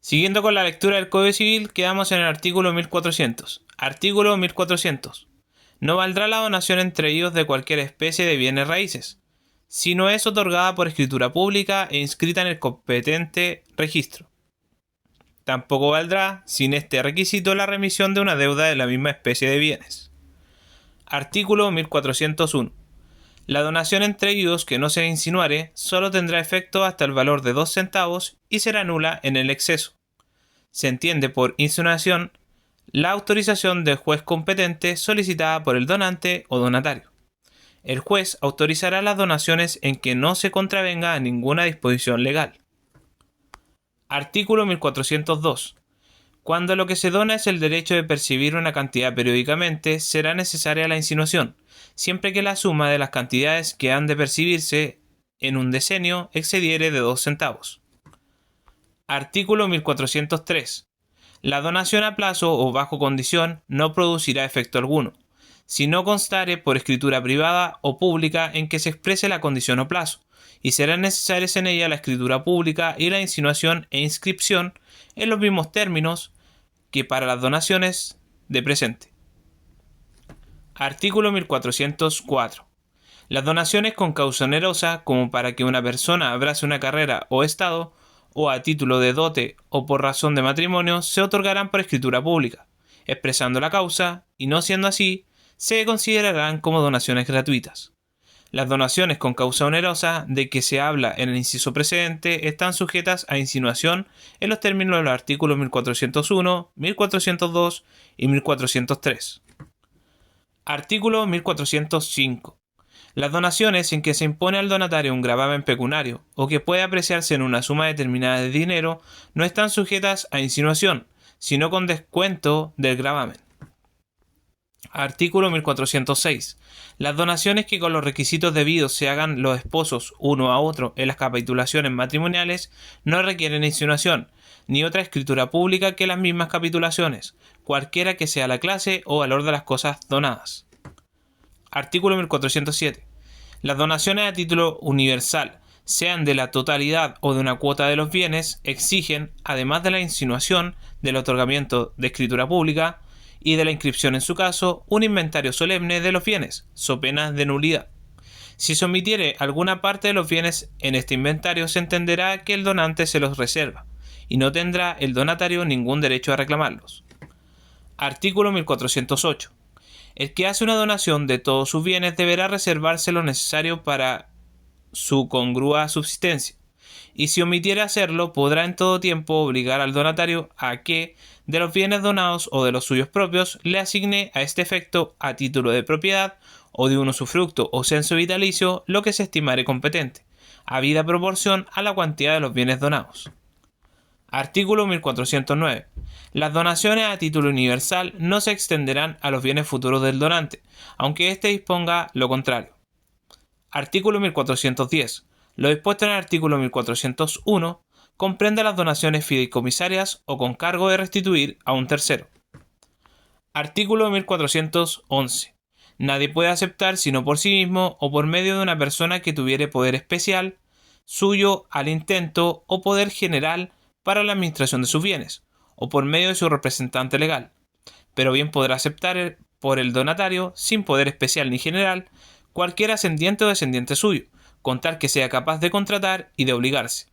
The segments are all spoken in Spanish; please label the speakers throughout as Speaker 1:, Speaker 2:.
Speaker 1: Siguiendo con la lectura del Código Civil, quedamos en el artículo 1400. Artículo 1400. No valdrá la donación entre ellos de cualquier especie de bienes raíces, si no es otorgada por escritura pública e inscrita en el competente registro. Tampoco valdrá, sin este requisito, la remisión de una deuda de la misma especie de bienes. Artículo 1401. La donación entre ellos que no se insinuare solo tendrá efecto hasta el valor de 2 centavos y será nula en el exceso. Se entiende por insinuación la autorización del juez competente solicitada por el donante o donatario. El juez autorizará las donaciones en que no se contravenga a ninguna disposición legal. Artículo 1402. Cuando lo que se dona es el derecho de percibir una cantidad periódicamente, será necesaria la insinuación, siempre que la suma de las cantidades que han de percibirse en un decenio excediere de 2 centavos. Artículo 1403. La donación a plazo o bajo condición no producirá efecto alguno, si no constare por escritura privada o pública en que se exprese la condición o plazo, y serán necesarias en ella la escritura pública y la insinuación e inscripción en los mismos términos que para las donaciones de presente. Artículo 1404. Las donaciones con causa onerosa, como para que una persona abrace una carrera o estado, o a título de dote o por razón de matrimonio, se otorgarán por escritura pública, expresando la causa, y no siendo así, se considerarán como donaciones gratuitas. Las donaciones con causa onerosa de que se habla en el inciso precedente están sujetas a insinuación en los términos de los artículos 1401, 1402 y 1403. Artículo 1405. Las donaciones en que se impone al donatario un gravamen pecuniario o que puede apreciarse en una suma determinada de dinero no están sujetas a insinuación, sino con descuento del gravamen. Artículo 1406. Las donaciones que con los requisitos debidos se hagan los esposos uno a otro en las capitulaciones matrimoniales no requieren insinuación, ni otra escritura pública que las mismas capitulaciones, cualquiera que sea la clase o valor de las cosas donadas. Artículo 1407. Las donaciones a título universal, sean de la totalidad o de una cuota de los bienes, exigen, además de la insinuación del otorgamiento de escritura pública y de la inscripción en su caso, un inventario solemne de los bienes, so pena de nulidad. Si se omitiere alguna parte de los bienes en este inventario, se entenderá que el donante se los reserva, y no tendrá el donatario ningún derecho a reclamarlos. Artículo 1408. El que hace una donación de todos sus bienes deberá reservarse lo necesario para su congrua subsistencia, y si omitiere hacerlo, podrá en todo tiempo obligar al donatario a que, de los bienes donados o de los suyos propios, le asigne a este efecto, a título de propiedad o de un usufructo o censo vitalicio, lo que se estimare competente, habida proporción a la cuantía de los bienes donados. Artículo 1409. Las donaciones a título universal no se extenderán a los bienes futuros del donante, aunque éste disponga lo contrario. Artículo 1410. Lo dispuesto en el artículo 1401 comprende las donaciones fideicomisarias o con cargo de restituir a un tercero. Artículo 1411. Nadie puede aceptar sino por sí mismo o por medio de una persona que tuviere poder especial, suyo al intento o poder general para la administración de sus bienes, o por medio de su representante legal, pero bien podrá aceptar por el donatario, sin poder especial ni general, cualquier ascendiente o descendiente suyo, con tal que sea capaz de contratar y de obligarse.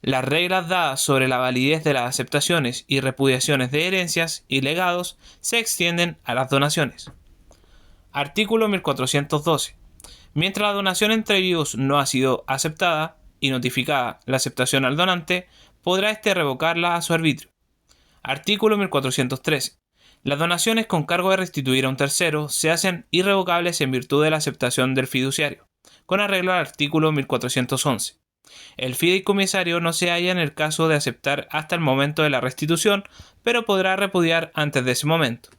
Speaker 1: Las reglas dadas sobre la validez de las aceptaciones y repudiaciones de herencias y legados se extienden a las donaciones. Artículo 1412. Mientras la donación entre vivos no ha sido aceptada y notificada la aceptación al donante, podrá éste revocarla a su arbitrio. Artículo 1413. Las donaciones con cargo de restituir a un tercero se hacen irrevocables en virtud de la aceptación del fiduciario, con arreglo al artículo 1411. El fideicomisario no se halla en el caso de aceptar hasta el momento de la restitución, pero podrá repudiar antes de ese momento.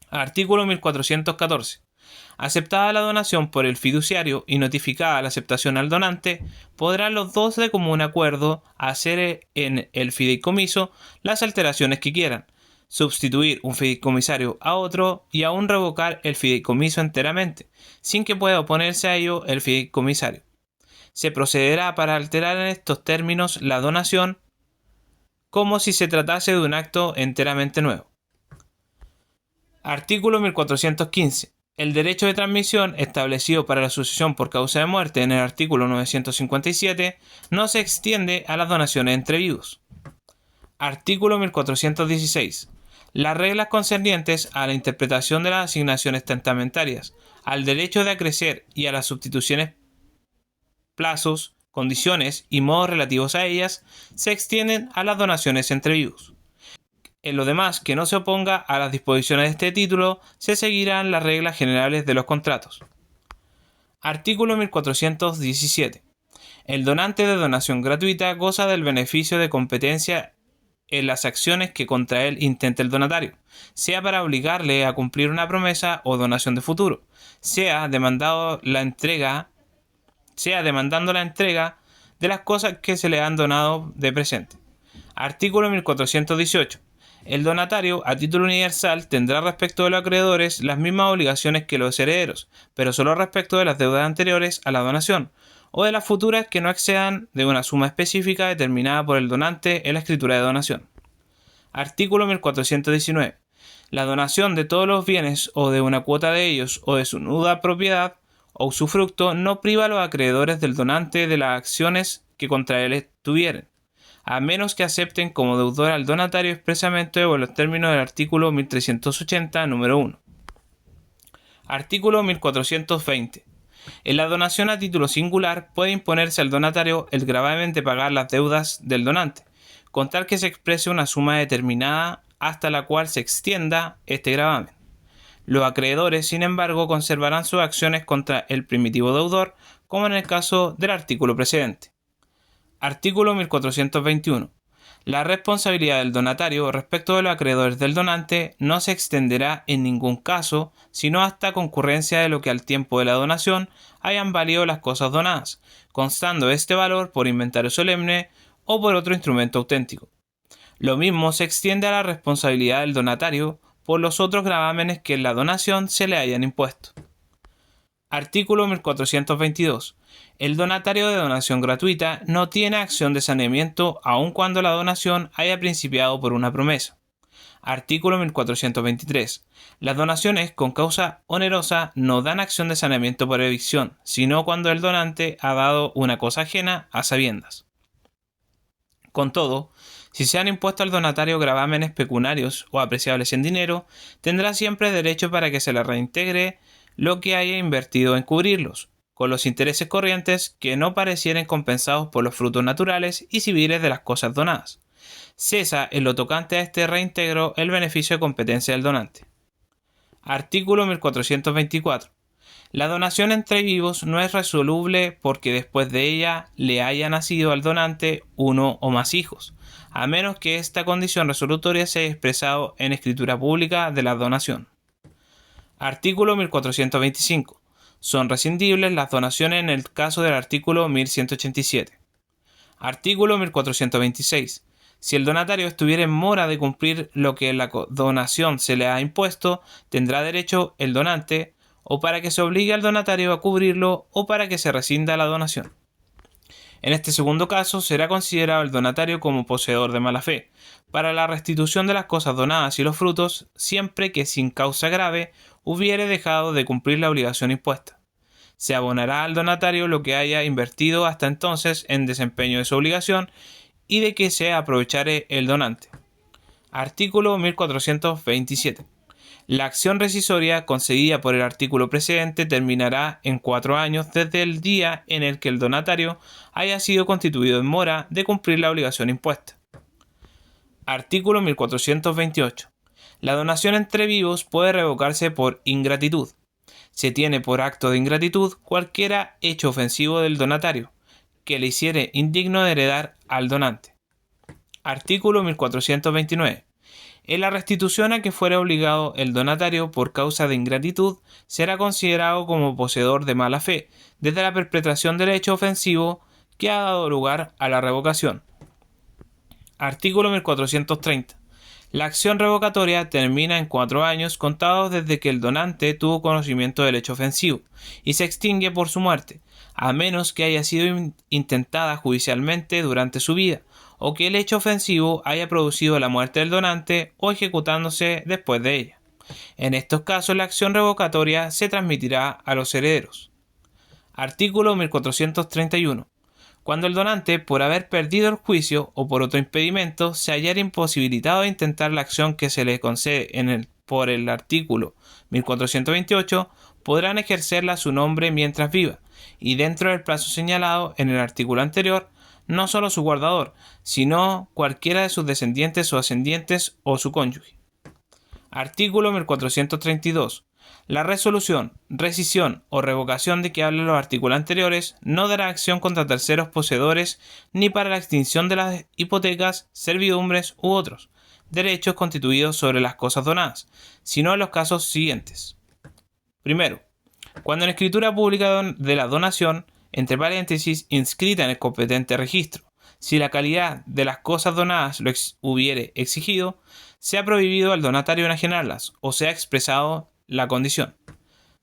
Speaker 1: Artículo 1414. Aceptada la donación por el fiduciario y notificada la aceptación al donante, podrán los dos de común acuerdo hacer en el fideicomiso las alteraciones que quieran, sustituir un fideicomisario a otro y aún revocar el fideicomiso enteramente, sin que pueda oponerse a ello el fideicomisario. Se procederá para alterar en estos términos la donación como si se tratase de un acto enteramente nuevo. Artículo 1415. El derecho de transmisión establecido para la sucesión por causa de muerte en el artículo 957 no se extiende a las donaciones entre vivos. Artículo 1416. Las reglas concernientes a la interpretación de las asignaciones testamentarias, al derecho de acrecer y a las sustituciones, plazos, condiciones y modos relativos a ellas se extienden a las donaciones entre vivos. En lo demás que no se oponga a las disposiciones de este título, se seguirán las reglas generales de los contratos. Artículo 1417. El donante de donación gratuita goza del beneficio de competencia en las acciones que contra él intente el donatario, sea para obligarle a cumplir una promesa o donación de futuro, sea demandando la entrega de las cosas que se le han donado de presente. Artículo 1418. El donatario, a título universal, tendrá respecto de los acreedores las mismas obligaciones que los herederos, pero solo respecto de las deudas anteriores a la donación, o de las futuras que no excedan de una suma específica determinada por el donante en la escritura de donación. Artículo 1419. La donación de todos los bienes o de una cuota de ellos o de su nuda propiedad o usufructo no priva a los acreedores del donante de las acciones que contra él tuvieren, a menos que acepten como deudor al donatario expresamente o en los términos del artículo 1380, número 1. Artículo 1420. En la donación a título singular puede imponerse al donatario el gravamen de pagar las deudas del donante, con tal que se exprese una suma determinada hasta la cual se extienda este gravamen. Los acreedores, sin embargo, conservarán sus acciones contra el primitivo deudor, como en el caso del artículo precedente. Artículo 1421. La responsabilidad del donatario respecto de los acreedores del donante no se extenderá en ningún caso, sino hasta concurrencia de lo que al tiempo de la donación hayan valido las cosas donadas, constando este valor por inventario solemne o por otro instrumento auténtico. Lo mismo se extiende a la responsabilidad del donatario por los otros gravámenes que en la donación se le hayan impuesto. Artículo 1422. El donatario de donación gratuita no tiene acción de saneamiento aun cuando la donación haya principiado por una promesa. Artículo 1423. Las donaciones con causa onerosa no dan acción de saneamiento por evicción, sino cuando el donante ha dado una cosa ajena a sabiendas. Con todo, si se han impuesto al donatario gravámenes pecuniarios o apreciables en dinero, tendrá siempre derecho para que se le reintegre lo que haya invertido en cubrirlos, con los intereses corrientes que no parecieren compensados por los frutos naturales y civiles de las cosas donadas. Cesa en lo tocante a este reintegro el beneficio de competencia del donante. Artículo 1424. La donación entre vivos no es resoluble porque después de ella le haya nacido al donante uno o más hijos, a menos que esta condición resolutoria sea expresado en escritura pública de la donación. Artículo 1425. Son rescindibles las donaciones en el caso del artículo 1187. Artículo 1426. Si el donatario estuviera en mora de cumplir lo que en la donación se le ha impuesto, tendrá derecho el donante o para que se obligue al donatario a cubrirlo o para que se rescinda la donación. En este segundo caso, será considerado el donatario como poseedor de mala fe para la restitución de las cosas donadas y los frutos, siempre que sin causa grave hubiere dejado de cumplir la obligación impuesta. Se abonará al donatario lo que haya invertido hasta entonces en desempeño de su obligación y de que se aprovechare el donante. Artículo 1427. La acción rescisoria concedida por el artículo precedente terminará en 4 años desde el día en el que el donatario haya sido constituido en mora de cumplir la obligación impuesta. Artículo 1428. La donación entre vivos puede revocarse por ingratitud. Se tiene por acto de ingratitud cualquiera hecho ofensivo del donatario, que le hiciere indigno de heredar al donante. Artículo 1429. En la restitución a que fuere obligado el donatario por causa de ingratitud, será considerado como poseedor de mala fe, desde la perpetración del hecho ofensivo que ha dado lugar a la revocación. Artículo 1430. La acción revocatoria termina en 4 años contados desde que el donante tuvo conocimiento del hecho ofensivo y se extingue por su muerte, a menos que haya sido intentada judicialmente durante su vida o que el hecho ofensivo haya producido la muerte del donante o ejecutándose después de ella. En estos casos, la acción revocatoria se transmitirá a los herederos. Artículo 1431. Cuando el donante, por haber perdido el juicio o por otro impedimento, se hallara imposibilitado de intentar la acción que se le concede por el artículo 1428, podrán ejercerla a su nombre mientras viva, y dentro del plazo señalado en el artículo anterior, no solo su guardador, sino cualquiera de sus descendientes o ascendientes o su cónyuge. Artículo 1432. La resolución, rescisión o revocación de que hablan los artículos anteriores no dará acción contra terceros poseedores ni para la extinción de las hipotecas, servidumbres u otros derechos constituidos sobre las cosas donadas, sino en los casos siguientes. Primero, cuando en escritura pública de la donación, entre paréntesis, inscrita en el competente registro, si la calidad de las cosas donadas lo hubiere exigido, se ha prohibido al donatario enajenarlas o se ha expresado la condición.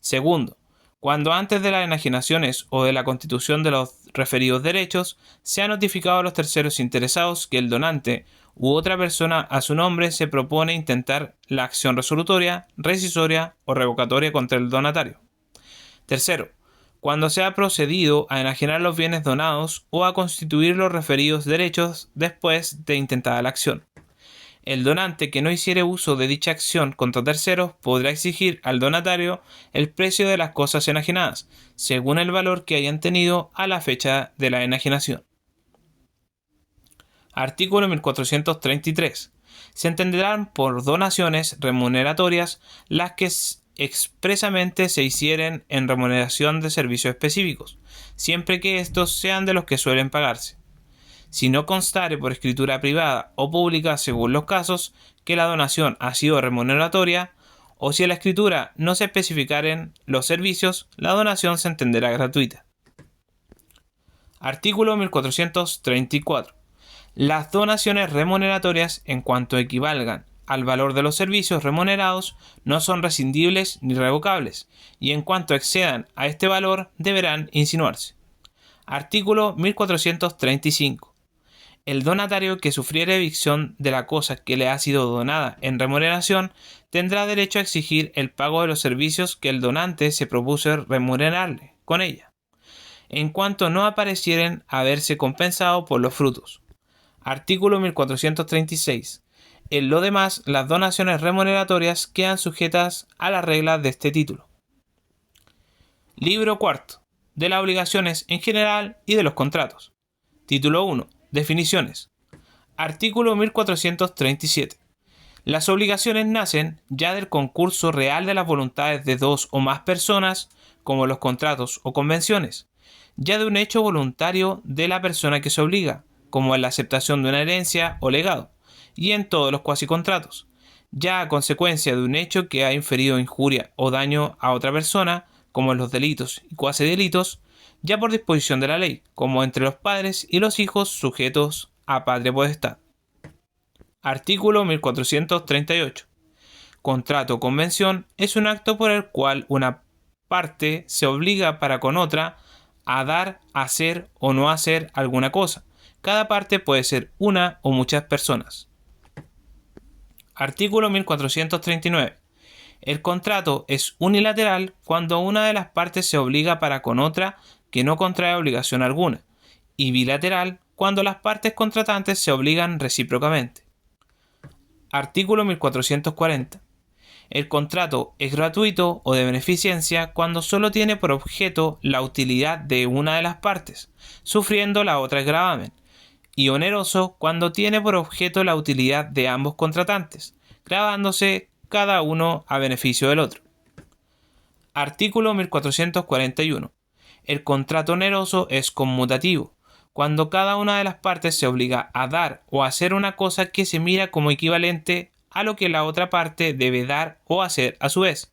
Speaker 1: Segundo, cuando antes de las enajenaciones o de la constitución de los referidos derechos se ha notificado a los terceros interesados que el donante u otra persona a su nombre se propone intentar la acción resolutoria, rescisoria o revocatoria contra el donatario. Tercero, cuando se ha procedido a enajenar los bienes donados o a constituir los referidos derechos después de intentada la acción. El donante que no hiciere uso de dicha acción contra terceros podrá exigir al donatario el precio de las cosas enajenadas, según el valor que hayan tenido a la fecha de la enajenación. Artículo 1433. Se entenderán por donaciones remuneratorias las que expresamente se hicieren en remuneración de servicios específicos, siempre que estos sean de los que suelen pagarse. Si no constare por escritura privada o pública, según los casos, que la donación ha sido remuneratoria, o si en la escritura no se especificaren los servicios, la donación se entenderá gratuita. Artículo 1434. Las donaciones remuneratorias, en cuanto equivalgan al valor de los servicios remunerados, no son rescindibles ni revocables, y en cuanto excedan a este valor, deberán insinuarse. Artículo 1435. El donatario que sufriere evicción de la cosa que le ha sido donada en remuneración tendrá derecho a exigir el pago de los servicios que el donante se propuso remunerarle con ella, en cuanto no aparecieren haberse compensado por los frutos. Artículo 1436. En lo demás, las donaciones remuneratorias quedan sujetas a las reglas de este título. Libro cuarto. De las obligaciones en general y de los contratos. Título 1. Definiciones. Artículo 1437. Las obligaciones nacen ya del concurso real de las voluntades de dos o más personas, como los contratos o convenciones, ya de un hecho voluntario de la persona que se obliga, como en la aceptación de una herencia o legado, y en todos los cuasicontratos, ya a consecuencia de un hecho que ha inferido injuria o daño a otra persona, como en los delitos y cuasidelitos, ya por disposición de la ley, como entre los padres y los hijos sujetos a patria potestad. Artículo 1438. Contrato o convención es un acto por el cual una parte se obliga para con otra a dar, hacer o no hacer alguna cosa. Cada parte puede ser una o muchas personas. Artículo 1439. El contrato es unilateral cuando una de las partes se obliga para con otra que no contrae obligación alguna, y bilateral cuando las partes contratantes se obligan recíprocamente. Artículo 1440. El contrato es gratuito o de beneficencia cuando solo tiene por objeto la utilidad de una de las partes, sufriendo la otra el gravamen, y oneroso cuando tiene por objeto la utilidad de ambos contratantes, gravándose cada uno a beneficio del otro. Artículo 1441. El contrato oneroso es conmutativo, cuando cada una de las partes se obliga a dar o hacer una cosa que se mira como equivalente a lo que la otra parte debe dar o hacer a su vez,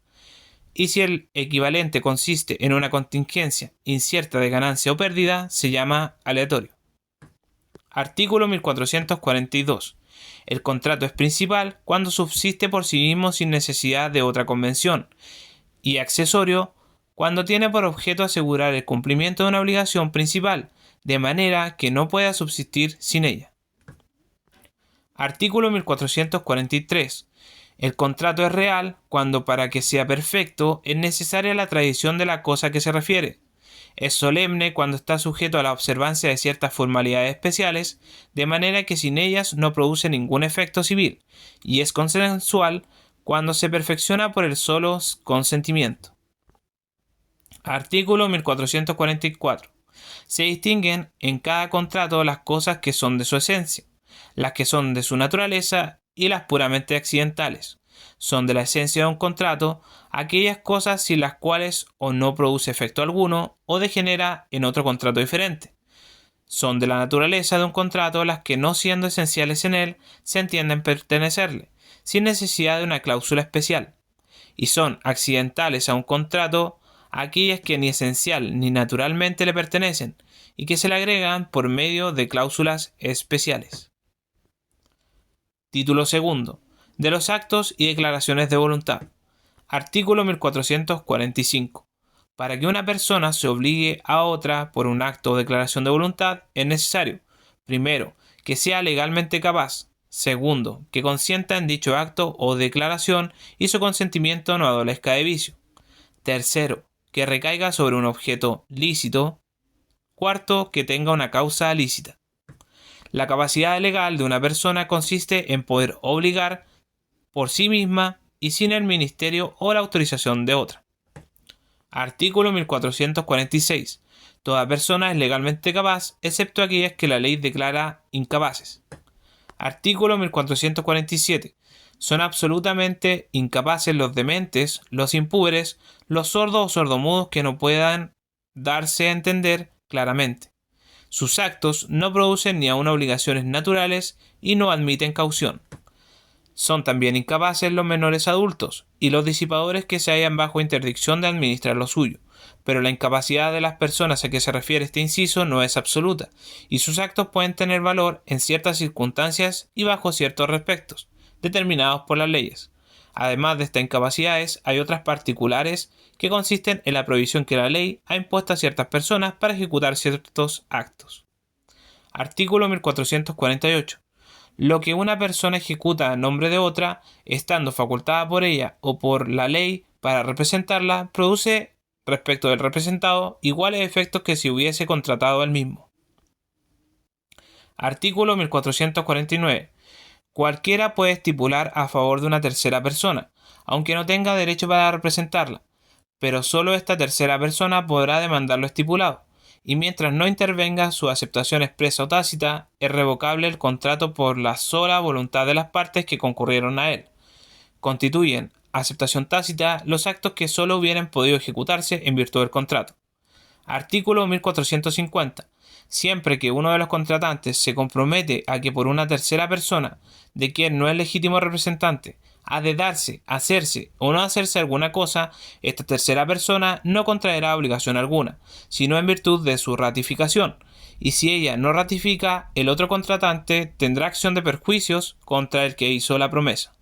Speaker 1: y si el equivalente consiste en una contingencia incierta de ganancia o pérdida, se llama aleatorio. Artículo 1442. El contrato es principal cuando subsiste por sí mismo sin necesidad de otra convención, y accesorio cuando tiene por objeto asegurar el cumplimiento de una obligación principal, de manera que no pueda subsistir sin ella. Artículo 1443. El contrato es real cuando para que sea perfecto es necesaria la tradición de la cosa a que se refiere. Es solemne cuando está sujeto a la observancia de ciertas formalidades especiales, de manera que sin ellas no produce ningún efecto civil, y es consensual cuando se perfecciona por el solo consentimiento. Artículo 1444. Se distinguen en cada contrato las cosas que son de su esencia, las que son de su naturaleza y las puramente accidentales. Son de la esencia de un contrato aquellas cosas sin las cuales o no produce efecto alguno o degenera en otro contrato diferente. Son de la naturaleza de un contrato las que, no siendo esenciales en él, se entienden pertenecerle, sin necesidad de una cláusula especial. Y son accidentales a un contrato aquellas que ni esencial ni naturalmente le pertenecen y que se le agregan por medio de cláusulas especiales. Título segundo. De los actos y declaraciones de voluntad. Artículo 1445. Para que una persona se obligue a otra por un acto o declaración de voluntad es necesario, primero, que sea legalmente capaz, segundo, que consienta en dicho acto o declaración y su consentimiento no adolezca de vicio, tercero, que recaiga sobre un objeto lícito, cuarto, que tenga una causa lícita. La capacidad legal de una persona consiste en poder obligar por sí misma y sin el ministerio o la autorización de otra. Artículo 1446. Toda persona es legalmente capaz, excepto aquellas que la ley declara incapaces. Artículo 1447. Son absolutamente incapaces los dementes, los impúberes, los sordos o sordomudos que no puedan darse a entender claramente. Sus actos no producen ni aun obligaciones naturales y no admiten caución. Son también incapaces los menores adultos y los disipadores que se hallan bajo interdicción de administrar lo suyo, pero la incapacidad de las personas a que se refiere este inciso no es absoluta, y sus actos pueden tener valor en ciertas circunstancias y bajo ciertos respectos, determinados por las leyes. Además de estas incapacidades, hay otras particulares que consisten en la prohibición que la ley ha impuesto a ciertas personas para ejecutar ciertos actos. Artículo 1448. Lo que una persona ejecuta a nombre de otra, estando facultada por ella o por la ley para representarla, produce, respecto del representado, iguales efectos que si hubiese contratado el mismo. Artículo 1449. Cualquiera puede estipular a favor de una tercera persona, aunque no tenga derecho para representarla, pero solo esta tercera persona podrá demandar lo estipulado, y mientras no intervenga su aceptación expresa o tácita, es revocable el contrato por la sola voluntad de las partes que concurrieron a él. Constituyen aceptación tácita los actos que solo hubieran podido ejecutarse en virtud del contrato. Artículo 1450. Siempre que uno de los contratantes se compromete a que por una tercera persona, de quien no es legítimo representante, ha de darse, hacerse o no hacerse alguna cosa, esta tercera persona no contraerá obligación alguna, sino en virtud de su ratificación, y si ella no ratifica, el otro contratante tendrá acción de perjuicios contra el que hizo la promesa.